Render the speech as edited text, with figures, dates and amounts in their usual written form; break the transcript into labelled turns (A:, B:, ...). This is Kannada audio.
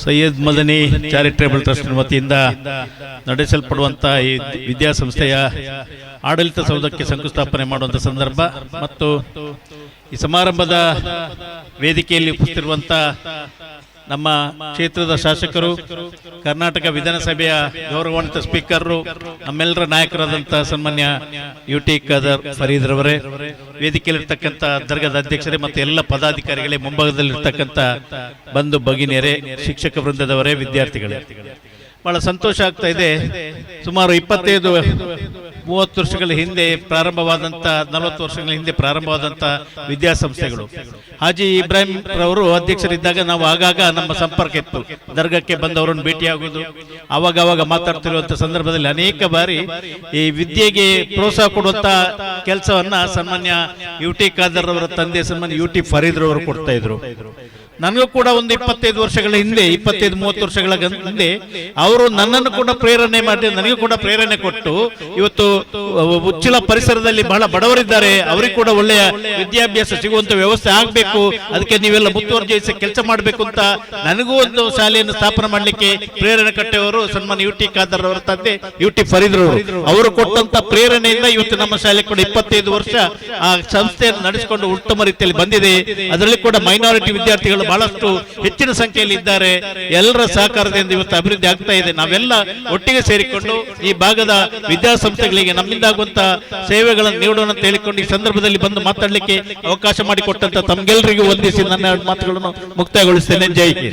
A: ಸೈಯದ್ ಮದನಿ ಚಾರಿಟೇಬಲ್ ಟ್ರಸ್ಟ್ ವತಿಯಿಂದ ನಡೆಸಲ್ಪಡುವಂತಹ ಈ ವಿದ್ಯಾಸಂಸ್ಥೆಯ ಆಡಳಿತ ಸೌಧಕ್ಕೆ ಶಂಕುಸ್ಥಾಪನೆ ಮಾಡುವಂಥ ಸಂದರ್ಭ ಮತ್ತು ಈ ಸಮಾರಂಭದ ವೇದಿಕೆಯಲ್ಲಿ ಉಪಸ್ಥಿತಿರುವಂತಹ ನಮ್ಮ ಕ್ಷೇತ್ರದ ಶಾಸಕರು, ಕರ್ನಾಟಕ ವಿಧಾನಸಭೆಯ ಗೌರವಾನ್ವಿತ ಸ್ಪೀಕರ್, ನಮ್ಮೆಲ್ಲರ ನಾಯಕರಾದಂತಹ ಸನ್ಮಾನ್ಯ ಯುಟಿ ಖಾದರ್ ಫರೀದ್ ರವರೇ, ವೇದಿಕೆಯಲ್ಲಿರ್ತಕ್ಕಂಥ ದರ್ಗಾದ ಅಧ್ಯಕ್ಷರೇ ಮತ್ತು ಎಲ್ಲ ಪದಾಧಿಕಾರಿಗಳೇ, ಮುಂಭಾಗದಲ್ಲಿರ್ತಕ್ಕಂಥ ಬಂಧು ಭಗಿನಿಯರೇ, ಶಿಕ್ಷಕ ವೃಂದದವರೇ, ವಿದ್ಯಾರ್ಥಿಗಳೇ, ಬಹಳ ಸಂತೋಷ ಆಗ್ತಾ ಇದೆ. ಸುಮಾರು 25-30 ವರ್ಷಗಳ ಹಿಂದೆ ಪ್ರಾರಂಭವಾದಂಥ, 40 ವರ್ಷಗಳ ಹಿಂದೆ ಪ್ರಾರಂಭವಾದಂಥ ವಿದ್ಯಾಸಂಸ್ಥೆಗಳು. ಹಾಜಿ ಇಬ್ರಾಹಿಂ ರವರು ಅಧ್ಯಕ್ಷರಿದ್ದಾಗ ನಾವು ಆಗಾಗ ನಮ್ಮ ಸಂಪರ್ಕ ಇತ್ತು. ದರ್ಗಕ್ಕೆ ಬಂದವರನ್ನು ಭೇಟಿಯಾಗುವುದು, ಆವಾಗ ಮಾತಾಡ್ತಿರುವಂಥ ಸಂದರ್ಭದಲ್ಲಿ ಅನೇಕ ಬಾರಿ ಈ ವಿದ್ಯೆಗೆ ಪ್ರೋತ್ಸಾಹ ಕೊಡುವಂಥ ಕೆಲಸವನ್ನ ಸನ್ಮಾನ್ಯ ಯುಟಿ ಖಾದರ್ ಅವರ ತಂದೆ ಸನ್ಮಾನ್ಯ ಯುಟಿ ಫರೀದ್ ರವರು ಕೊಡ್ತಾ ಇದ್ರು. ನನಗೂ ಕೂಡ ಒಂದು 25 ವರ್ಷಗಳ ಹಿಂದೆ, 25-30 ವರ್ಷಗಳ ಹಿಂದೆ ಅವರು ನನ್ನನ್ನು ಕೂಡ ಪ್ರೇರಣೆ ಮಾಡಿ, ನನಗೂ ಕೂಡ ಪ್ರೇರಣೆ ಕೊಟ್ಟು, ಇವತ್ತು ಉಚ್ಚಿಲ ಪರಿಸರದಲ್ಲಿ ಬಹಳ ಬಡವರಿದ್ದಾರೆ, ಅವರಿಗೆ ಕೂಡ ಒಳ್ಳೆಯ ವಿದ್ಯಾಭ್ಯಾಸ ಸಿಗುವಂತ ವ್ಯವಸ್ಥೆ ಆಗಬೇಕು, ಅದಕ್ಕೆ ನೀವೆಲ್ಲ ಮುತುವರ್ಜಿಸಿ ಕೆಲಸ ಮಾಡಬೇಕು ಅಂತ ನನಗೂ ಒಂದು ಶಾಲೆಯನ್ನು ಸ್ಥಾಪನೆ ಮಾಡಲಿಕ್ಕೆ ಪ್ರೇರಣೆ ಕೊಟ್ಟವರು ಸನ್ಮಾನ್ಯ ಯುಟಿ ಖಾದರ್ ಅವರ ತಂದೆ ಯುಟಿ ಫರೀದ್ ಅವರು ಕೊಟ್ಟಂತ ಪ್ರೇರಣೆಯಿಂದ ಇವತ್ತು ನಮ್ಮ ಶಾಲೆ ಕೂಡ 25 ವರ್ಷ ಆ ಸಂಸ್ಥೆಯನ್ನು ನಡೆಸಿಕೊಂಡು ಉತ್ತಮ ರೀತಿಯಲ್ಲಿ ಬಂದಿದೆ. ಅದರಲ್ಲಿ ಕೂಡ ಮೈನಾರಿಟಿ ವಿದ್ಯಾರ್ಥಿಗಳು ಬಹಳಷ್ಟು ಹೆಚ್ಚಿನ ಸಂಖ್ಯೆಯಲ್ಲಿ ಇದ್ದಾರೆ. ಎಲ್ಲರ ಸಹಕಾರದಿಂದ ಇವತ್ತು ಅಭಿವೃದ್ಧಿ ಆಗ್ತಾ ಇದೆ. ನಾವೆಲ್ಲ ಒಟ್ಟಿಗೆ ಸೇರಿಕೊಂಡು ಈ ಭಾಗದ ವಿದ್ಯಾಸಂಸ್ಥೆಗಳಿಗೆ ನಮ್ಮಿಂದಾಗುವಂತಹ ಸೇವೆಗಳನ್ನು ನೀಡೋಣ ಅಂತ ಹೇಳಿಕೊಂಡು ಈ ಸಂದರ್ಭದಲ್ಲಿ ಬಂದು ಮಾತಾಡಲಿಕ್ಕೆ ಅವಕಾಶ ಮಾಡಿಕೊಟ್ಟಂತ ತಮ್ಗೆಲ್ಲರಿಗೂ ವಂದಿಸಿ ನನ್ನ ಮಾತುಗಳನ್ನು ಮುಕ್ತಾಯಗೊಳಿಸ್ತೇನೆ. ಜೈ ಹಿಂದ್.